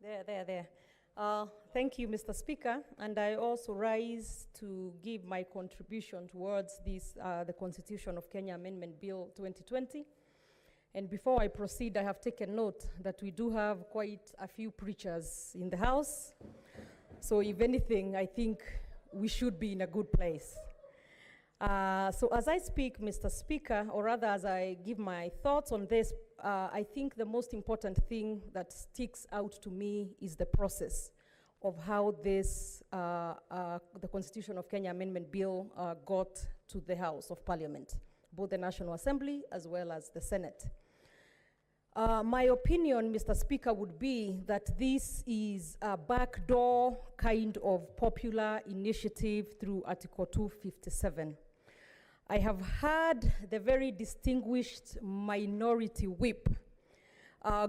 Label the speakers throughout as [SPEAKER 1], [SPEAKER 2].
[SPEAKER 1] There. Thank you, Mr. Speaker, and I also rise to give my contribution towards this, the Constitution of Kenya Amendment Bill 2020. And before I proceed, I have taken note that we do have quite a few preachers in the House. So if anything, I think we should be in a good place. So as I speak, Mr. Speaker, or rather as I give my thoughts on this, I think the most important thing that sticks out to me is the process of how this, the Constitution of Kenya Amendment Bill got to the House of Parliament, both the National Assembly as well as the Senate. My opinion, Mr. Speaker, would be that this is a backdoor kind of popular initiative through Article 257. I have heard the very distinguished minority whip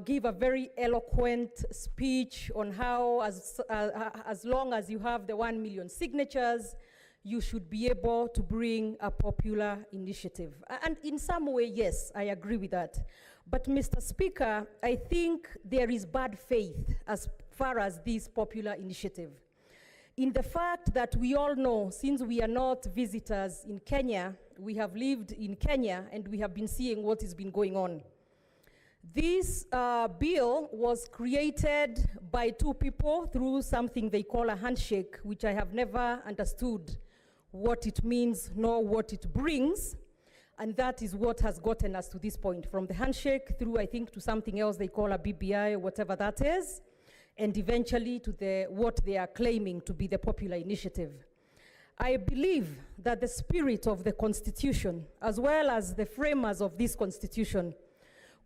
[SPEAKER 1] give a very eloquent speech on how as long as you have the 1 million signatures, you should be able to bring a popular initiative. And in some way, yes, I agree with that. But Mr. Speaker, I think there is bad faith as far as this popular initiative. In the fact that we all know, since we are not visitors in Kenya, we have lived in Kenya and we have been seeing what has been going on. This bill was created by two people through something they call a handshake, which I have never understood what it means nor what it brings. And that is what has gotten us to this point, from the handshake through, I think, to something else they call a BBI, or whatever that is, and eventually to what they are claiming to be the popular initiative. I believe that the spirit of the Constitution, as well as the framers of this Constitution,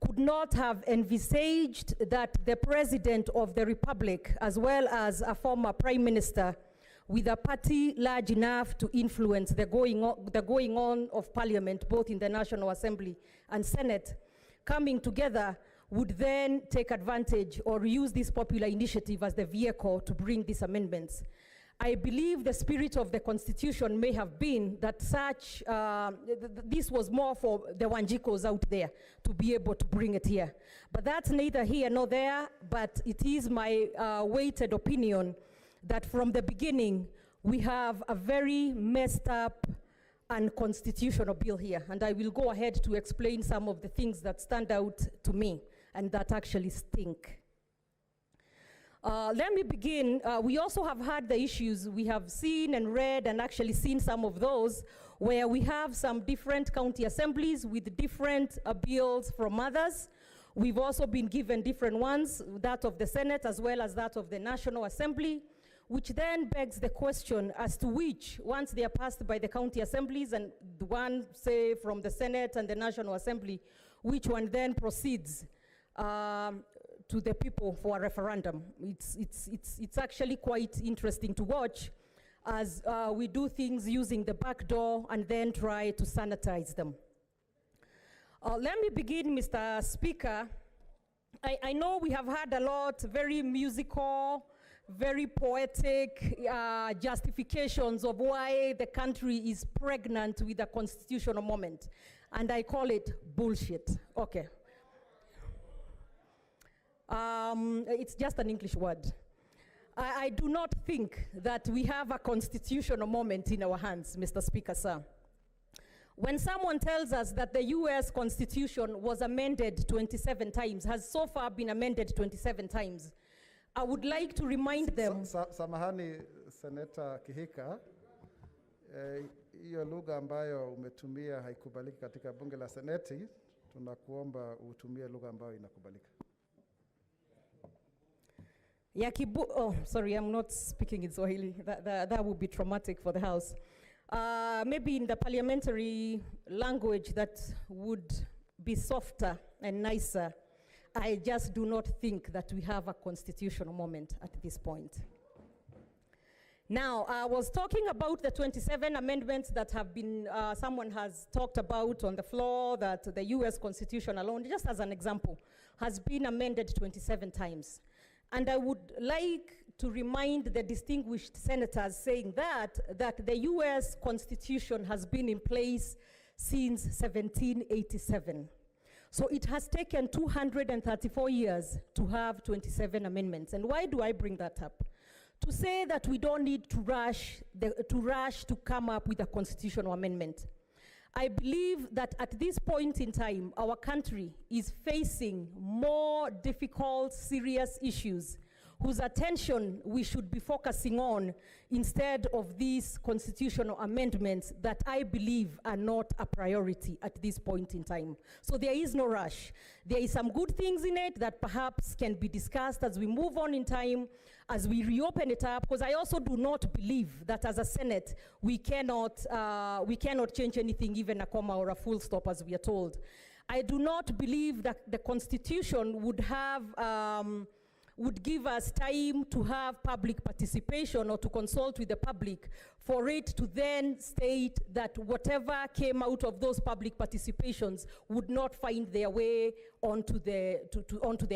[SPEAKER 1] could not have envisaged that the President of the Republic, as well as a former Prime Minister, with a party large enough to influence the going on of Parliament, both in the National Assembly and Senate, coming together would then take advantage or use this popular initiative as the vehicle to bring these amendments. I believe the spirit of the Constitution may have been that such, this was more for the Wanjikos out there to be able to bring it here. But that's neither here nor there, but it is my weighted opinion that from the beginning, we have a very messed up unconstitutional bill here. And I will go ahead to explain some of the things that stand out to me and that actually stink. Let me begin. We also have had the issues. We have seen and read and actually seen some of those where we have some different county assemblies with different bills from others. We've also been given different ones, that of the Senate as well as that of the National Assembly, which then begs the question as to which, once they are passed by the county assemblies and the one, say, from the Senate and the National Assembly, which one then proceeds to the people for a referendum. It's actually quite interesting to watch as we do things using the back door and then try to sanitize them. Let me begin, Mr. Speaker. I know we have had a lot, very musical, very poetic justifications of why the country is pregnant with a constitutional moment. And I call it bullshit. Okay. It's just an English word. I do not think that we have a constitutional moment in our hands, Mr. Speaker, sir. When someone tells us that the US Constitution was amended 27 times, has so far been amended 27 times, I would like to remind them.
[SPEAKER 2] Samahani, Senator Kihika, hiyo lugha ambayo umetumia haikubaliki katika bunge la Seneti. Tunakuomba utumie lugha ambayo inakubalika.
[SPEAKER 1] Oh, sorry, I'm not speaking in Swahili. That would be traumatic for the House. Maybe in the parliamentary language that would be softer and nicer. I just do not think that we have a constitutional moment at this point. Now, I was talking about the 27 amendments that have been, someone has talked about on the floor, that the US Constitution alone, just as an example, has been amended 27 times. And I would like to remind the distinguished senators saying that the US Constitution has been in place since 1787. So it has taken 234 years to have 27 amendments. And why do I bring that up? To say that we don't need to rush to come up with a constitutional amendment. I believe that at this point in time, our country is facing more difficult, serious issues whose attention we should be focusing on instead of these constitutional amendments that I believe are not a priority at this point in time. So there is no rush. There is some good things in it that perhaps can be discussed as we move on in time, as we reopen it up, because I also do not believe that as a Senate, we cannot change anything, even a comma or a full stop, as we are told. I do not believe that the Constitution would give us time to have public participation or to consult with the public for it to then state that whatever came out of those public participations would not find their way onto the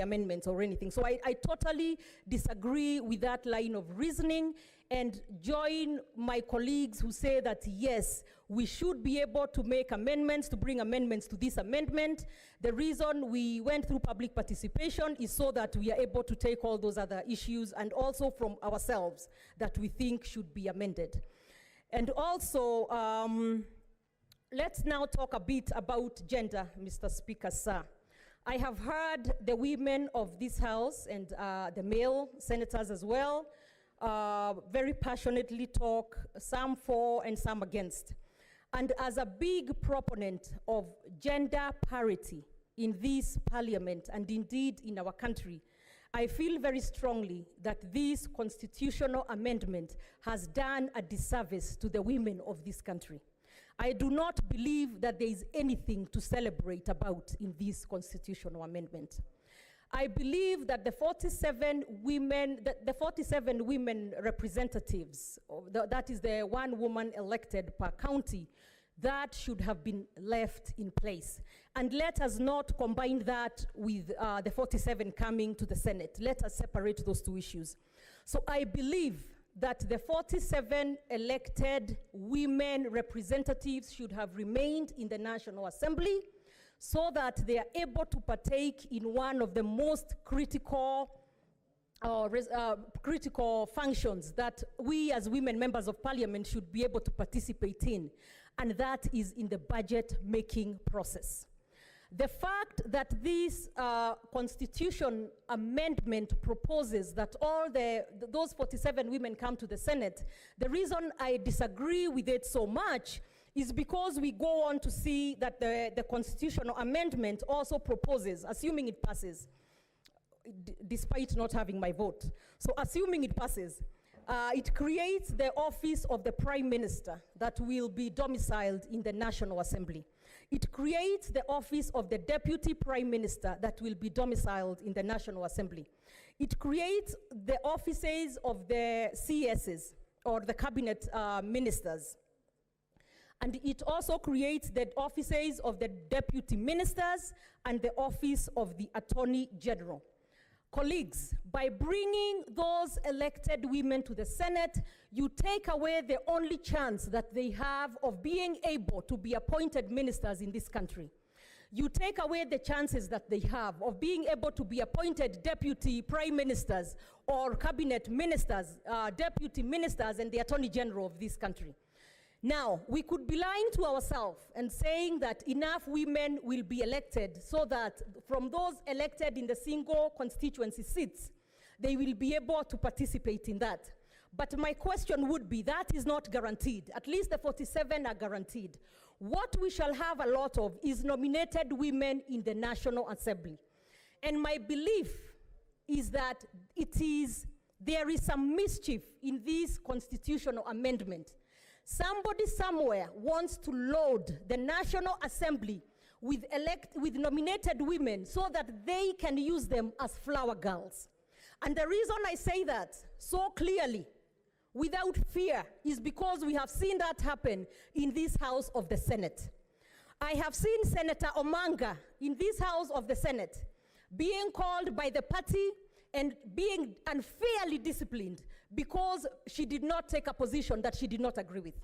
[SPEAKER 1] amendments or anything. So I totally disagree with that line of reasoning and join my colleagues who say that yes, we should be able to make amendments, to bring amendments to this amendment. The reason we went through public participation is so that we are able to take all those other issues and also from ourselves that we think should be amended. And also, let's now talk a bit about gender, Mr. Speaker, sir. I have heard the women of this House and the male senators as well very passionately talk, some for and some against. And as a big proponent of gender parity in this parliament and indeed in our country, I feel very strongly that this constitutional amendment has done a disservice to the women of this country. I do not believe that there is anything to celebrate about in this constitutional amendment. I believe that the 47 women representatives, that is the one woman elected per county, that should have been left in place. And let us not combine that with the 47 coming to the Senate. Let us separate those two issues. So I believe that the 47 elected women representatives should have remained in the National Assembly so that they are able to partake in one of the most critical functions that we as women members of parliament should be able to participate in, and that is in the budget making process. The fact that this constitution amendment proposes that those 47 women come to the Senate, the reason I disagree with it so much is because we go on to see that the constitutional amendment also proposes, assuming it passes, despite not having my vote. So assuming it passes, it creates the office of the Prime Minister that will be domiciled in the National Assembly. It creates the office of the Deputy Prime Minister that will be domiciled in the National Assembly. It creates the offices of the CSs, or the Cabinet Ministers. And it also creates the offices of the Deputy Ministers and the office of the Attorney General. Colleagues, by bringing those elected women to the Senate, you take away the only chance that they have of being able to be appointed ministers in this country. You take away the chances that they have of being able to be appointed deputy prime ministers or cabinet ministers, deputy ministers, and the Attorney General of this country. Now, we could be lying to ourselves and saying that enough women will be elected so that from those elected in the single constituency seats, they will be able to participate in that. But my question would be, that is not guaranteed. At least the 47 are guaranteed. What we shall have a lot of is nominated women in the National Assembly. And my belief is that there is some mischief in this constitutional amendment. Somebody somewhere wants to load the National Assembly with nominated women so that they can use them as flower girls. And the reason I say that so clearly, without fear, is because we have seen that happen in this House of the Senate. I have seen Senator Omanga in this House of the Senate being called by the party and being unfairly disciplined because she did not take a position that she did not agree with.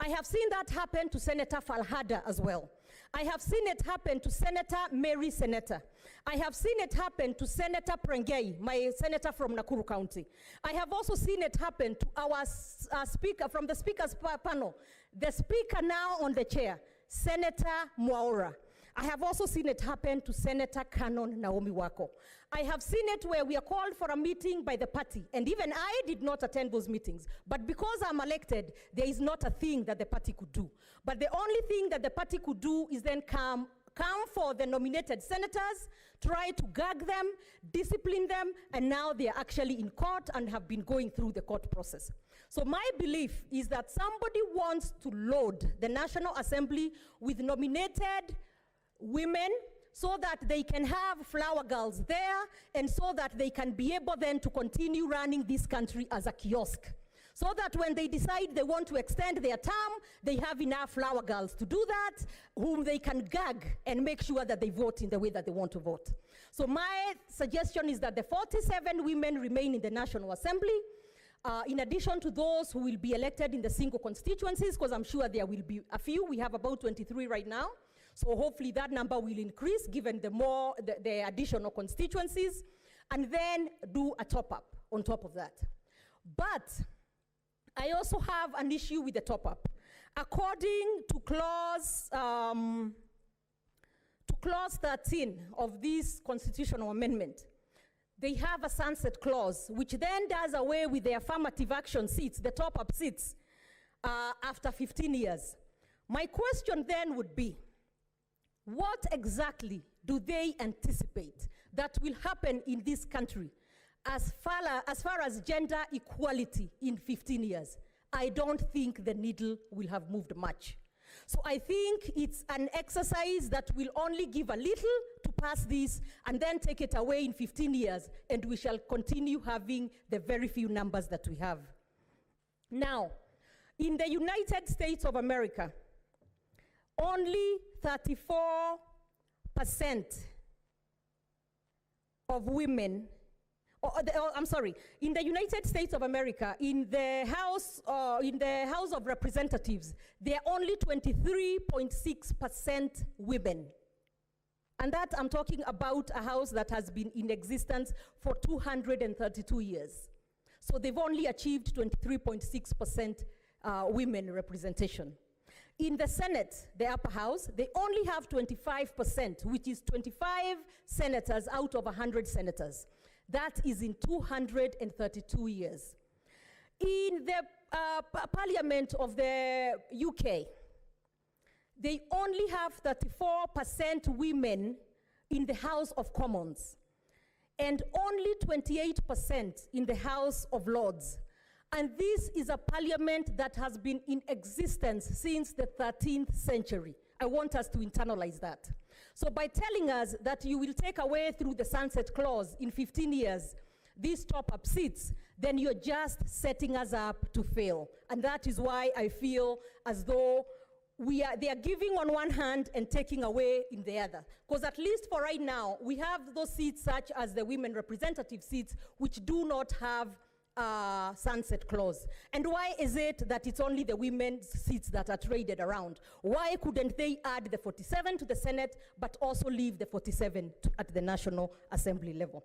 [SPEAKER 1] I have seen that happen to Senator Falhada as well. I have seen it happen to Senator Mary Senator. I have seen it happen to Senator Prengei, my senator from Nakuru County. I have also seen it happen to our speaker, from the speaker's panel, the speaker now on the chair, Senator Mwaura. I have also seen it happen to Senator Canon Naomi Wako. I have seen it where we are called for a meeting by the party, and even I did not attend those meetings. But because I'm elected, there is not a thing that the party could do. But the only thing that the party could do is then come for the nominated senators, try to gag them, discipline them, and now they are actually in court and have been going through the court process. So my belief is that somebody wants to load the National Assembly with nominated women so that they can have flower girls there and so that they can be able then to continue running this country as a kiosk. So that when they decide they want to extend their term, they have enough flower girls to do that, whom they can gag and make sure that they vote in the way that they want to vote. So my suggestion is that the 47 women remain in the National Assembly, in addition to those who will be elected in the single constituencies, because I'm sure there will be a few. We have about 23 right now. So hopefully that number will increase given the additional constituencies, and then do a top-up on top of that. But I also have an issue with the top-up. According to clause 13 of this constitutional amendment, they have a sunset clause, which then does away with the affirmative action seats, the top-up seats, after 15 years. My question then would be, what exactly do they anticipate that will happen in this country as far as gender equality in 15 years? I don't think the needle will have moved much. So I think it's an exercise that will only give a little to pass this and then take it away in 15 years, and we shall continue having the very few numbers that we have. Now, in the United States of America, only 34% of women, in the United States of America, in the House of Representatives, there are only 23.6% women. And that I'm talking about a house that has been in existence for 232 years. So they've only achieved 23.6% women representation. In the Senate, the upper house, they only have 25%, which is 25 senators out of 100 senators. That is in 232 years. In the Parliament of the UK, they only have 34% women in the House of Commons and only 28% in the House of Lords. And this is a parliament that has been in existence since the 13th century. I want us to internalize that. So by telling us that you will take away through the sunset clause in 15 years these top-up seats, then you're just setting us up to fail. And that is why I feel as though they are giving on one hand and taking away in the other. Because at least for right now, we have those seats such as the women representative seats, which do not have sunset clause. And why is it that it's only the women's seats that are traded around? Why couldn't they add the 47 to the Senate, but also leave the 47 at the National Assembly level?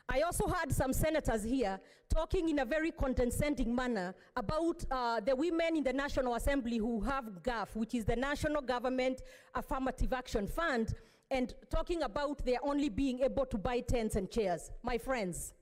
[SPEAKER 1] I also heard some senators here talking in a very condescending manner about the women in the National Assembly who have GAF, which is the National Government Affirmative Action Fund, and talking about their only being able to buy tents and chairs. My friends,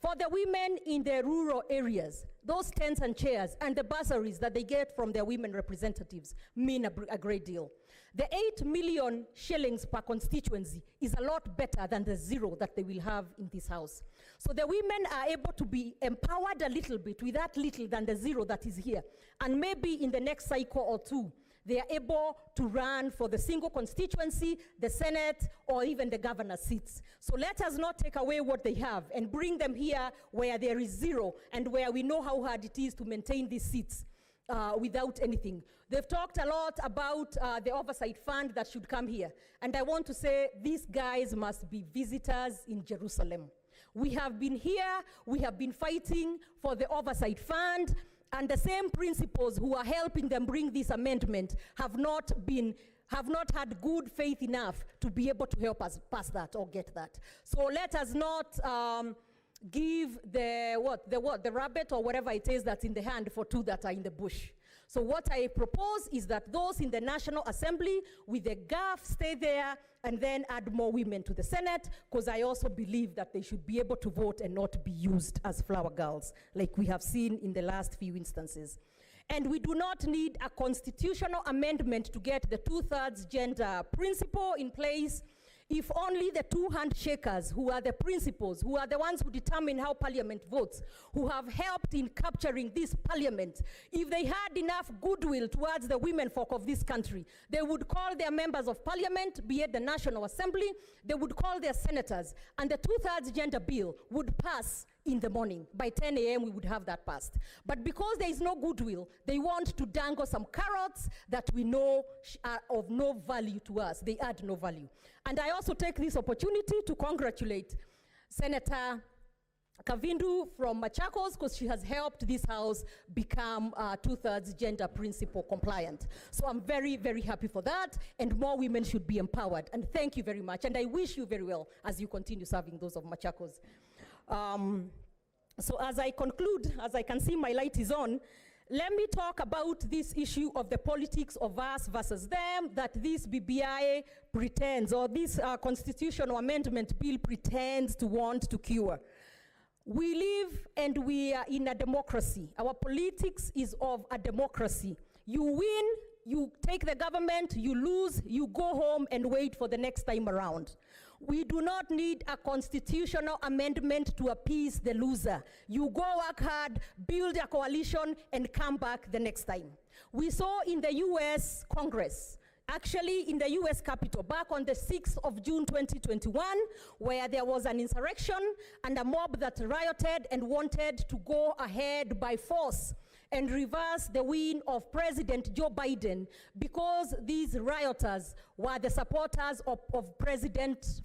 [SPEAKER 1] for the women in the rural areas, those tents and chairs and the bursaries that they get from their women representatives mean a great deal. The 8 million shillings per constituency is a lot better than the zero that they will have in this house. So the women are able to be empowered a little bit with that little than the zero that is here. And maybe in the next cycle or two, they are able to run for the single constituency, the Senate, or even the governor's seats. So let us not take away what they have and bring them here where there is zero and where we know how hard it is to maintain these seats without anything. They've talked a lot about the oversight fund that should come here. And I want to say these guys must be visitors in Jerusalem. We have been here, we have been fighting for the oversight fund, and the same principals who are helping them bring this amendment have not have not had good faith enough to be able to help us pass that or get that. So let us not give the rabbit or whatever it is that's in the hand for two that are in the bush. So what I propose is that those in the National Assembly with the GAF stay there and then add more women to the Senate, because I also believe that they should be able to vote and not be used as flower girls, like we have seen in the last few instances. And we do not need a constitutional amendment to get the 2/3 gender principle in place. If only the two handshakers, who are the principals, who are the ones who determine how parliament votes, who have helped in capturing this parliament, if they had enough goodwill towards the women folk of this country, they would call their members of parliament, be it the National Assembly, they would call their senators, and the 2/3 gender bill would pass in the morning. By 10 a.m. we would have that passed. But because there is no goodwill, they want to dangle some carrots that we know are of no value to us. They add no value. And I also take this opportunity to congratulate Senator Kavindu from Machakos, because she has helped this house become 2/3 gender principle compliant. So I'm very, very happy for that, and more women should be empowered. And thank you very much, and I wish you very well as you continue serving those of Machakos. So as I conclude, as I can see my light is on, let me talk about this issue of the politics of us versus them that this BBI pretends, or this constitutional amendment bill pretends to want to cure. We live and we are in a democracy. Our politics is of a democracy. You win, you take the government, you lose, you go home and wait for the next time around. We do not need a constitutional amendment to appease the loser. You go work hard, build a coalition, and come back the next time. We saw in the US Congress, actually in the US Capitol, back on the 6th of June 2021, where there was an insurrection and a mob that rioted and wanted to go ahead by force and reverse the win of President Joe Biden, because these rioters were the supporters of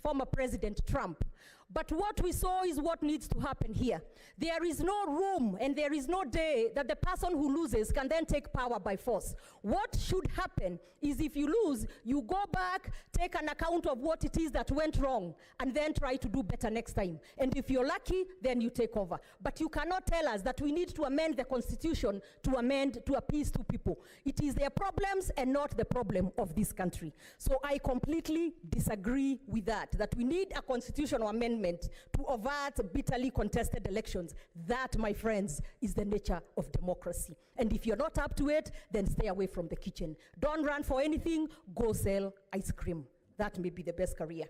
[SPEAKER 1] former President Trump. But what we saw is what needs to happen here. There is no room and there is no day that the person who loses can then take power by force. What should happen is, if you lose, you go back, take an account of what it is that went wrong, and then try to do better next time. And if you're lucky, then you take over. But you cannot tell us that we need to amend the Constitution to appease two people. It is their problems and not the problem of this country. So I completely disagree with that we need a constitutional amendment to avert bitterly contested elections. That, my friends, is the nature of democracy. And if you're not up to it, then stay away from the kitchen. Don't run for anything, go sell ice cream. That may be the best career.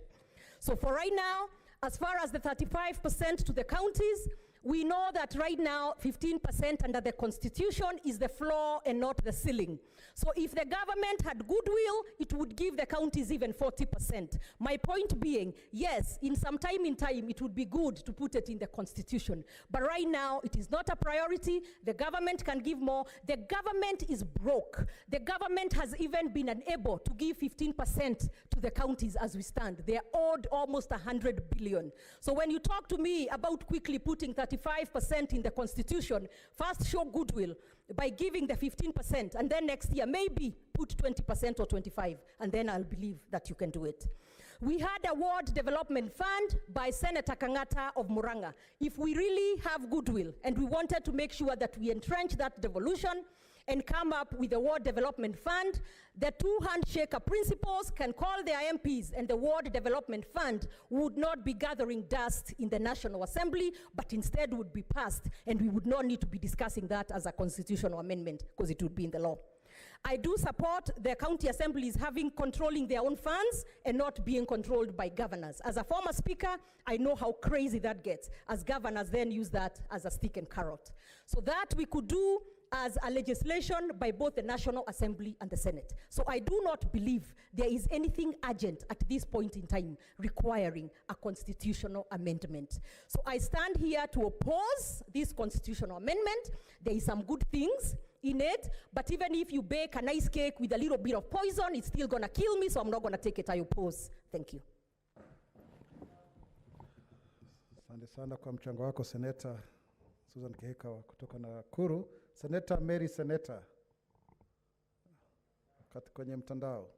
[SPEAKER 1] So for right now, as far as the 35% to the counties, we know that right now 15% under the Constitution is the floor and not the ceiling. So if the government had goodwill, it would give the counties even 40%. My point being, yes, in some time it would be good to put it in the Constitution. But right now, it is not a priority. The government can give more. The government is broke. The government has even been unable to give 15% to the counties as we stand. They are owed almost 100 billion. So when you talk to me about quickly putting 35% in the Constitution, first show goodwill by giving the 15%, and then next year maybe put 20% or 25%, and then I'll believe that you can do it. We had a ward development fund by Senator Kenyatta of Murang'a. If we really have goodwill and we wanted to make sure that we entrench that devolution and come up with a ward development fund, the two handshaker principals can call their MPs, and the ward development fund would not be gathering dust in the National Assembly, but instead would be passed, and we would not need to be discussing that as a constitutional amendment, because it would be in the law. I do support the county assemblies controlling their own funds and not being controlled by governors. As a former speaker, I know how crazy that gets, as governors then use that as a stick and carrot. So that we could do as a legislation by both the National Assembly and the Senate. So I do not believe there is anything urgent at this point in time requiring a constitutional amendment. So I stand here to oppose this constitutional amendment. There is some good things in it, but even if you bake a nice cake with a little bit of poison, it's still gonna kill me, so I'm not gonna take it. I oppose. Thank you.
[SPEAKER 2] Asante sana kwa mchango wako, Senator Susan Kihika kutoka Nakuru. Senator Mary Senator kwenye mtandao.